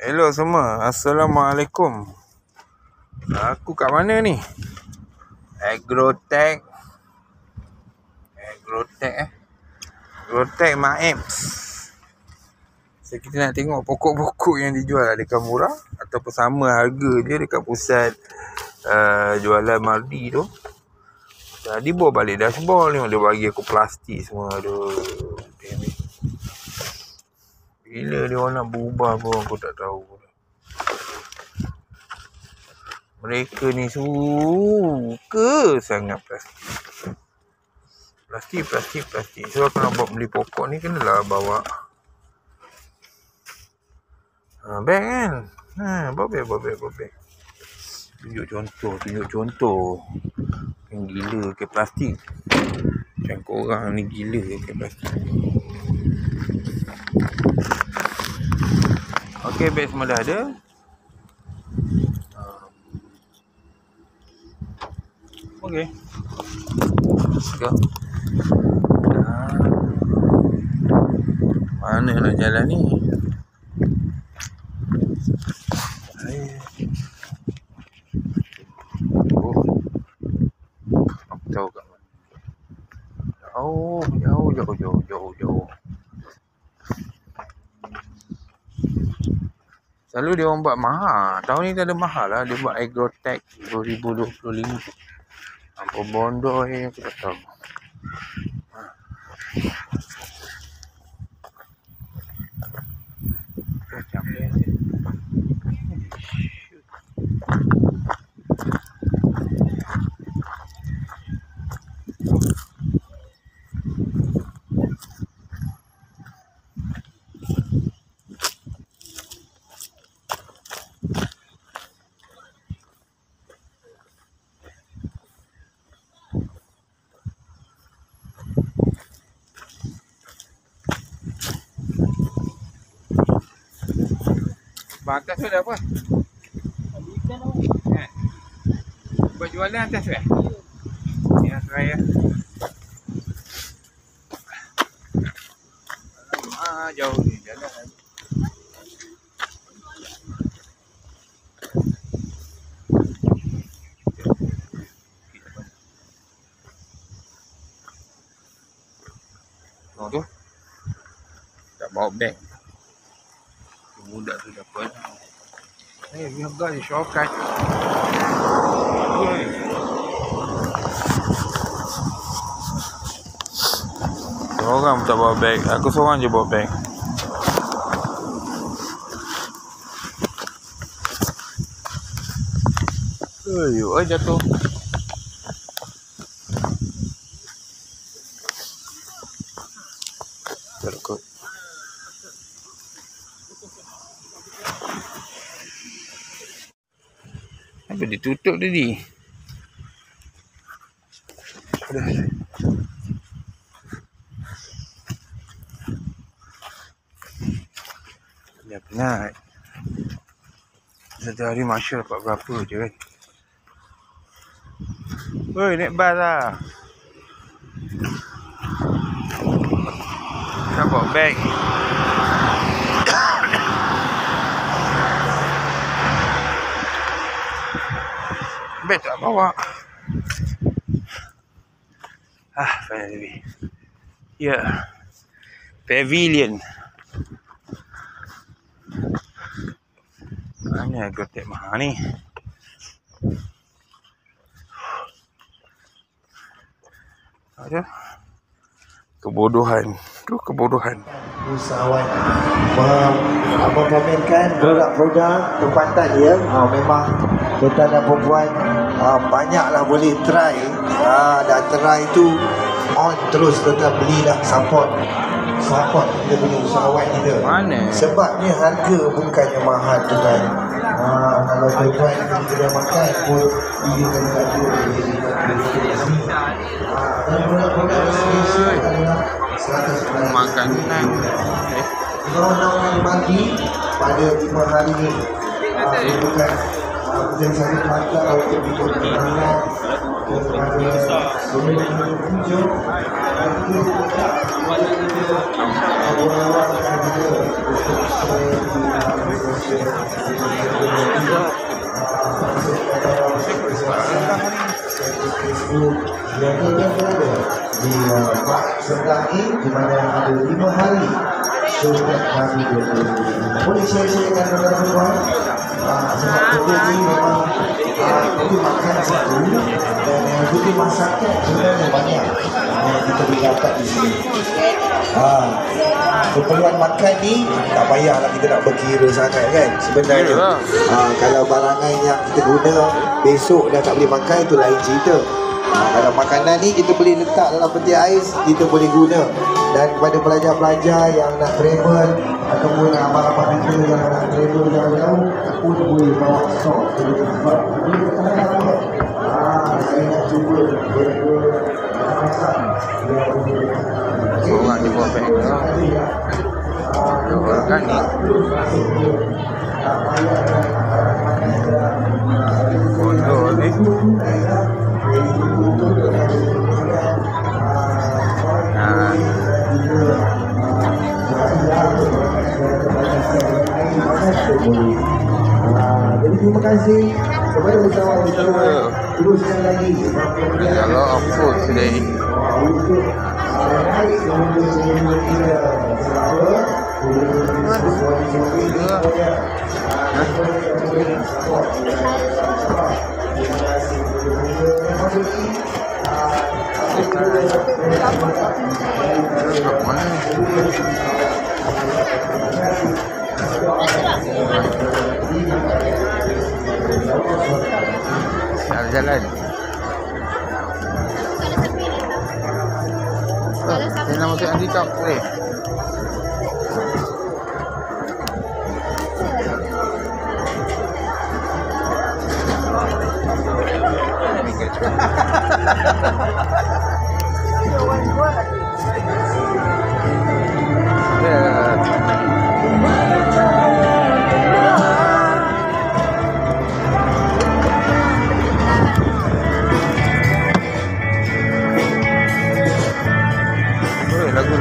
Hello semua, Assalamualaikum. Aku kat mana ni? Agrotech Maeps. So kita nak tengok pokok-pokok yang dijual adakah murah ataupun sama harga je dekat pusat jualan Mardi tu. Tadi bawa balik dashboard ni, dia bagi aku plastik semua. Aduh, bila dia orang nak berubah pun aku tak tahu. Mereka ni suka sangat plastik. So aku nak beli pokok ni kenalah bawa beg kan. Bawa beg. Tunjuk contoh. Yang gila ke plastik. Macam korang ni gila ke plastik. Okey, beg semua dah ada. Okey. Let's go. Mana nak jalan ni? Aku tahu kat mana. Jauh. Selalu dia orang buat mahal. Tahun ni tak ada mahal lah. Dia buat Agrotech 2025. Apa bondo ni aku tak tahu. Macam ni. Atas tu ada apa? Buat jualan atas tu ya, saya. Jauh ni jalan. Tu tak bawa beg. Budak tu dapat. We have got a shortcut. Orang tak bawa beg. Aku seorang je bawa beg. Jatuh. Terkut. Apa ditutup tadi? Dah penat. Satu hari Masya dapat berapa je kan? Woi, naik bas lah. Nak bawa beg. Beg tak bawa. Finally. Yeah. Pavilion. Mana Agrotech mahal ni? Ada kebodohan. Usahawan memamerkan produk-produk tempatan dia. Memang tuan dan perempuan banyaklah boleh try. Dan try tu on terus, tetap belilah, support kita punya usahawan kita. Mana? Sebab dia harga bukannya mahal tu kan. Kalau tuan pergi kedai makan pun dia akan kata dan produk-produk spesial adalah 100% makanan. Kalau nak bagi pada 5 hari ni, bukan jadi satu kelakar untuk bikin perangan kepada seluruh pengunjung Yang kita berada di Pak Sertai di mana ada 5 hari syurga kami 2020. Boleh share-sharekan kepada tuan-tuan? Sebab kita ni memang itu makan satu dan itu masakan sebenarnya banyak yang kita boleh dapat di sini. Keperluan makan ni tak payahlah kita nak berkira sangat kan sebenarnya. Kalau barangan yang kita guna besok dah tak boleh makan, itu lain cerita. Kalau makanan ni kita boleh letak dalam peti ais, kita boleh guna. Dan kepada pelajar-pelajar yang nak travel ataupun abang-abang kita yang nak travel jauh-jauh pun boleh bawa stok ke tempat. Saya nak cuba masak Orang dia buat pack lah. Organik. Bodoh ni. Jadi terima kasih kepada usahawan-usahawan. Teruskan lagi. A lot of food today. Jalan. Saya nak masuk anti top boleh. Lagu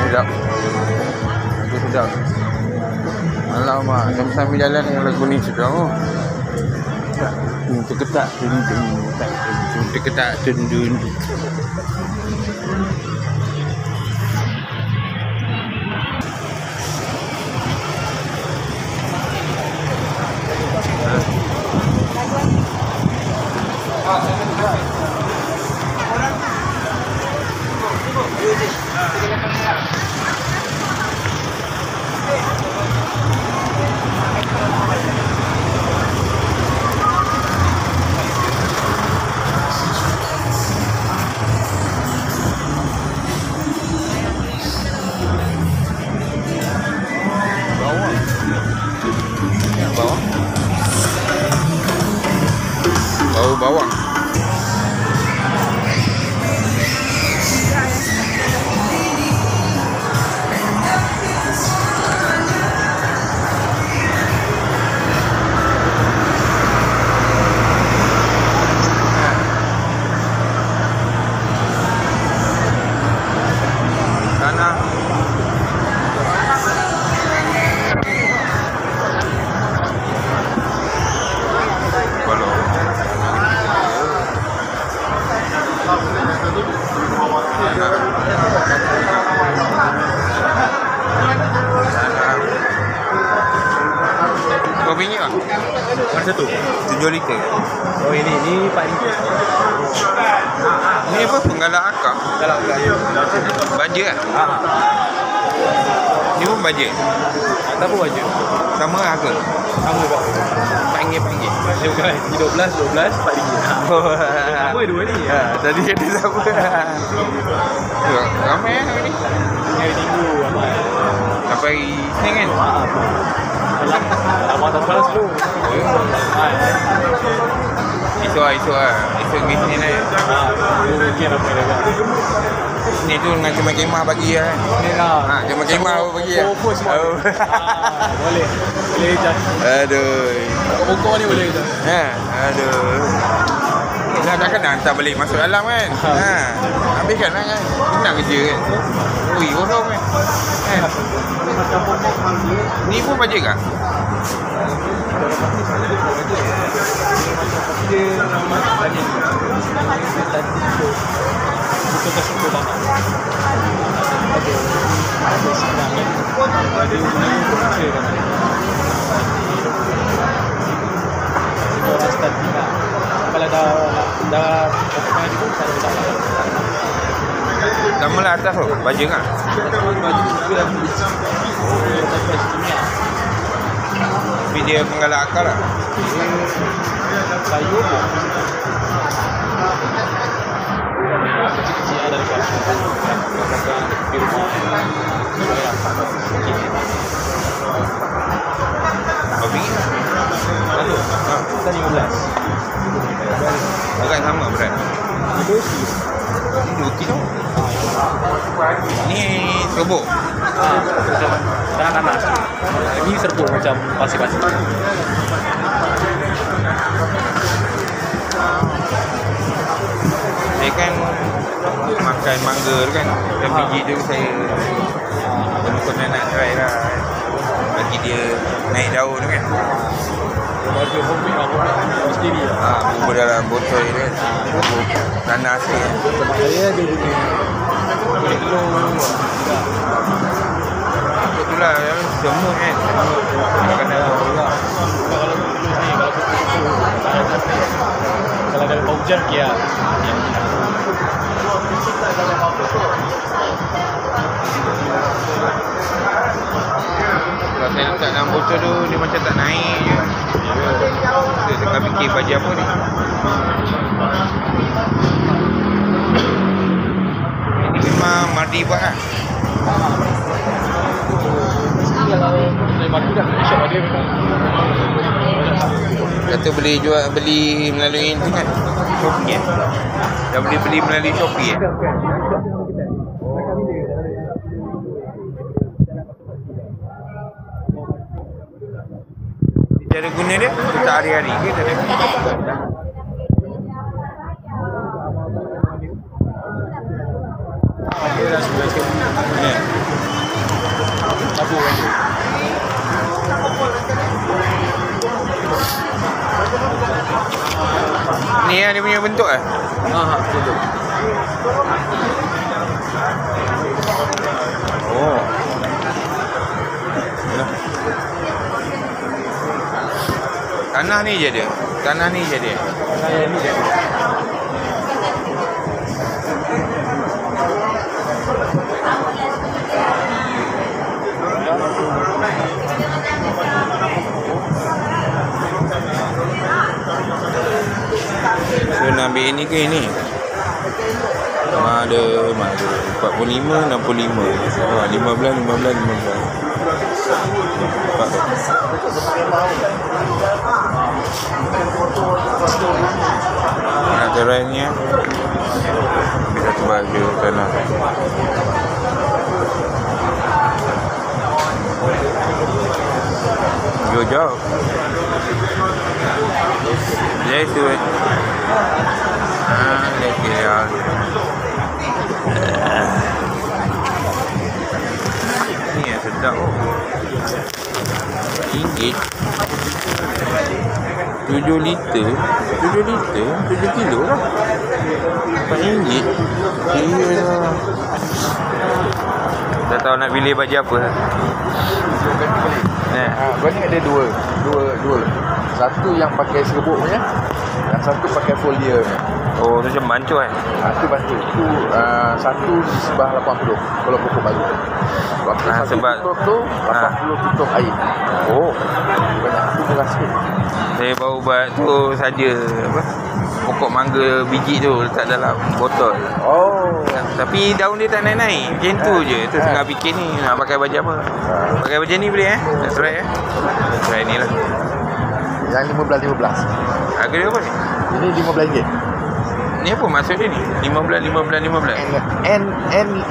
sedap. Lagu sedap. Alamak, sambil jalan yang lagu ni sedap. Terketak terketak tendun. Bau bawang. Berapa ringgit lah? Mana satu? 7 liter. Oh ini RM4. Ni apa? Penggalak akak? Kalau enggak ya. Baja lah? Ni pun baja? Tak apa baja. Sama harga? Sama kak. RM4. Dia bukan 12, RM4. Apa dua ni? Tadi ada sama. Ramai hari ni? Hari Minggu ramai. Sampai Isnin kan? Tak mahu tak panas dulu. Esok lah. Esok pergi Isnin lah. Mungkin apa yang agak. Ni tu dengan kemah-kemah pagi lah kan? Ni lah. Kemah-kemah apa pagi lah? Pokok semua. Boleh just. Aduh. Pokok ni boleh just. Aduh. Yelah takkan nak hantar balik masuk dalam kan. Habiskan lah kan. Senang kerja kan. Ui, kosong kan. Ni pun bajet kah? Kalau dah potongan itu tak ada masalah. Dah mula atas tu, bajet kah? Tapi dia menggalak akal lah. Sayur pun kecil-kecil ada dekat di rumah. Berapa ringgit? Lalu, kita 15. Berat sama berat. Itu sih. Ni 2 kilo. Ni serbuk. Dah nanas. Ini serbuk macam pasir-pasir. Saya kan makan mangga tu kan. Dan biji tu saya benar-benar nak try lah. Bagi dia naik daun tu kan. Baju homemade sendiri lah. Bubur dalam botol ni kan. Bubur nanas ni kan. Sebab saya dia punya kulit telur juga. Itulah yang semua kan. Kena Kalau telur ni, kalau ada hujan kia. Kalau saya letak dalam botol tu dia macam tak naik je. Saya tengah fikir baju apa ni. Ini memang Mardi buat lah. Kalau saya bagi dah shop dia memang Kata boleh beli melalui itu kan. Shopee kan. Dah boleh beli melalui Shopee kan. Cara guna dia letak hari-hari ke tak ada? dia dah 11 kali. Ya. Tabur kan. Ni yang dia punya bentuk lah. Betul. Oh. Yalah. Tanah ni je dia. Tanah ni je dia. Saya ni je. So nak ambil ini ke ini? Ada 45, 65. 15. Nampak tak? Nak try ni ya. Ambil satu baju tanah. Jauh. Yes, tu. Kira. Ni yang sedap. RM1. 7 liter 7 kilo lah. RM4. Kira lah. Tak tahu nak pilih baju apa. Kau ni ada dua. Satu yang pakai serbuk punya, yang satu pakai folia punya. Oh, tu macam bancuh kan? Itu bantu. Itu satu di sebelah 80 kalau pokok baru. Waktu satu sebab tutup tu 80 tutup air. Oh, Banyak tu murah sikit. saya baru buat tu saja apa? Pokok mangga biji tu letak dalam botol. Oh. Tapi daun dia tak naik-naik. Macam tu je. Tu tengah fikir ni nak pakai baju apa. Pakai baju ni boleh Nak try Nak try ni lah. Yang 15. Harga dia apa ni? Ini RM15. Ni apa maksud dia ni? 15.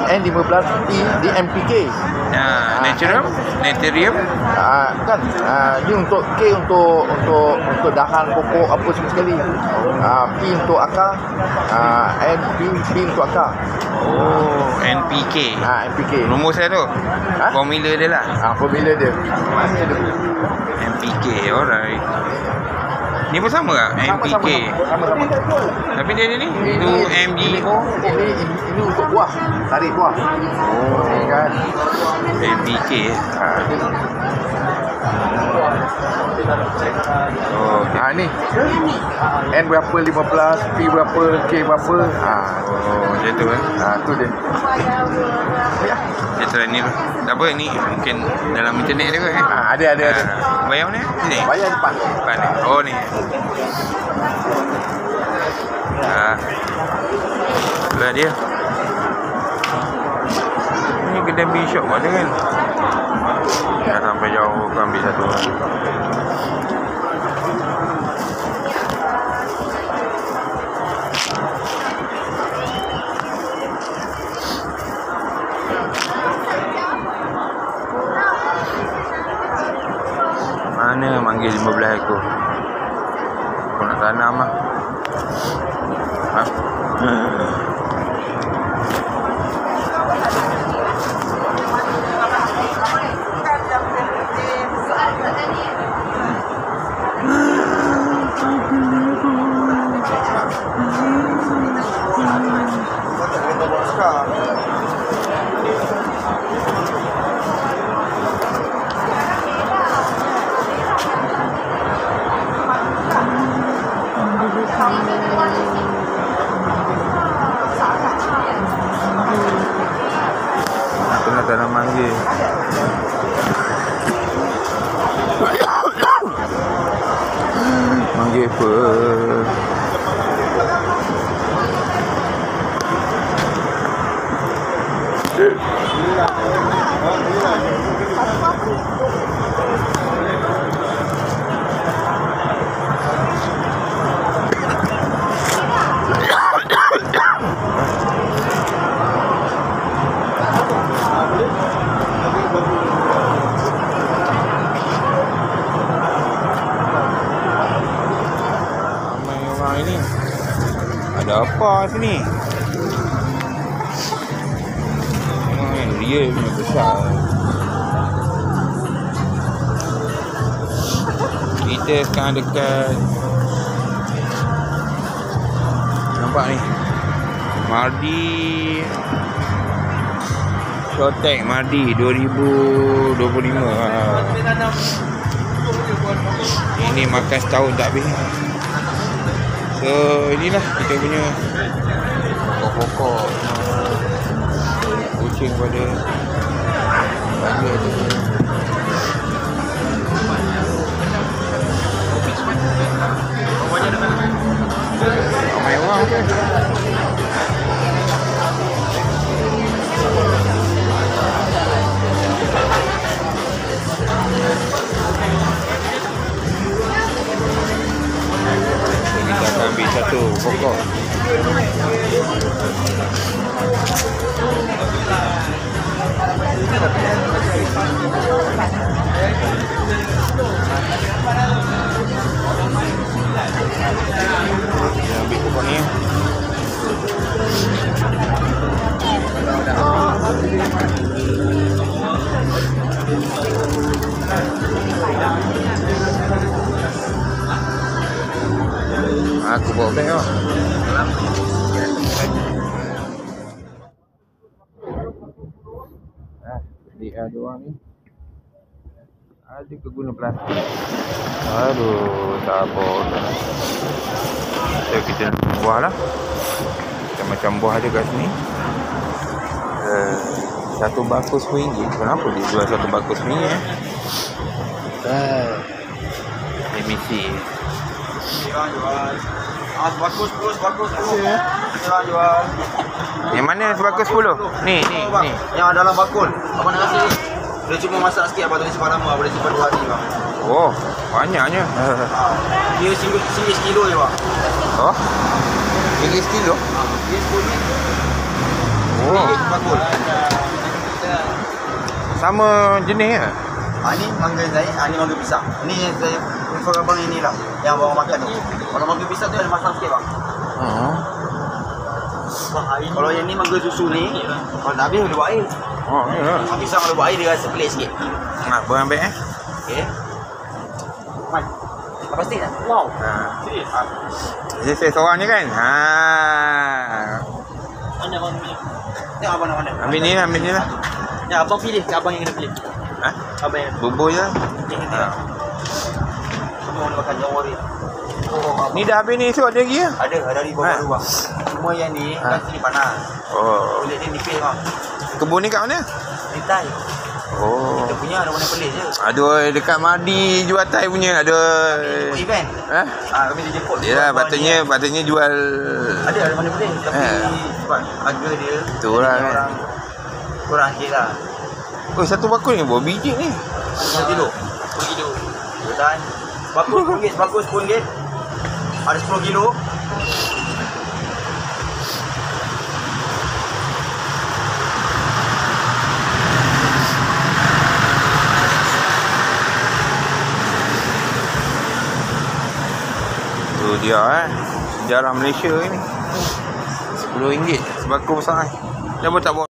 N15 di MPK. Natrium? Kan ni untuk K untuk dahan pokok apa semua sekali. P untuk akar, P untuk akar. Oh, NPK. NPK. Rumus saya tu. Formula dia lah. Formula dia. NPK, alright. Ni pun sama tak? NPK. Sama. Tapi dia ni itu MG. Ini untuk buah, tarik buah. Oh, kan. NPK. Ni N berapa, 15, P berapa, K berapa. Macam tu tu dia. Dia try ni. Tak apa, ni mungkin dalam internet dia kot. Ada. Bayar mana? Sini? Bayar depan ni. Oh ni. Itulah dia. Ni kedai Bishop ada kan? Dah sampai jauh, aku ambil satu. Mana manggil 15 ekor? Aku nak tanam lah. Aku nak tanam mangga. Mangga apa? Ini ada apa sini? Dia punya besar. Kita sekarang dekat, nampak ni, Mardi Showtek Mardi 2025. Ini makan setahun tak habis. So inilah kita punya pokok-pokok kucing pada bangga tu. Ramai orang ke? Kita akan ambil satu pokok. Kita ambil pokok ni. Aku bawa beg lah. Dia ada orang ni. Ada ke guna plastik? Aduh, tak apa. So, kita nak buah lah. Macam buah ada kat sini. Satu bakus RM1. Kenapa dia jual satu bakus RM1? Let me see. Bagus. Jual. Yang mana sebagus 10? Ni. Yang dalam bakul. Abang nak kasih. Dia cuma masak sikit, abang tulis simpan lama, boleh simpan 2 hari bang. Oh, banyaknya. Dia singgit sekilo je bang. Oh, Bilik kilo. Dia 10 ni. Oh, Bakul. sama jenis ke? Ni mangga saya, ni mangga pisang. Ni yang saya prefer abang ini lah, yang abang makan tu. Kalau mangga pisang tu ada masam sikit bang. Kalau yang ni mangga susu ni, kalau tak habis ada buat air. Oh, ya. Kalau pisang kalau buat air dia rasa pelik sikit. Nak boleh ambil Okey. Man. Apa pasti tak? Wow. Jadi saya seorang je kan? Mana abang ni? Tengok abang nak mana? Ambil ni lah, ambil ni lah. Ya, abang pilih, abang yang kena pilih. Abang yang Bubur je lah. semua nak makan jawari. Ni dah habis ni, so ada lagi lah. Ada dari bawah bang. Cuma yang ni kan sini panas. Oh, Kulit dia nipis bang. kebun ni kat mana? Litai. Oh, Kita punya ada warna pelik je. ada dekat Madi jual tai punya, ada. Ikut event. Kami dia jemput. Yalah, patutnya jual. Ada mana boleh. Tapi sebab harga dia Tu lah kan. kurang sikit lah. Oh, satu bakul ni berapa biji ni? 10 kilo. 10 kilo. Dan bakul RM10, bakul RM10. Ada 10 kilo. Tu dia sejarah Malaysia ni. RM10 sebakul besar ni. Dia pun tak bawa.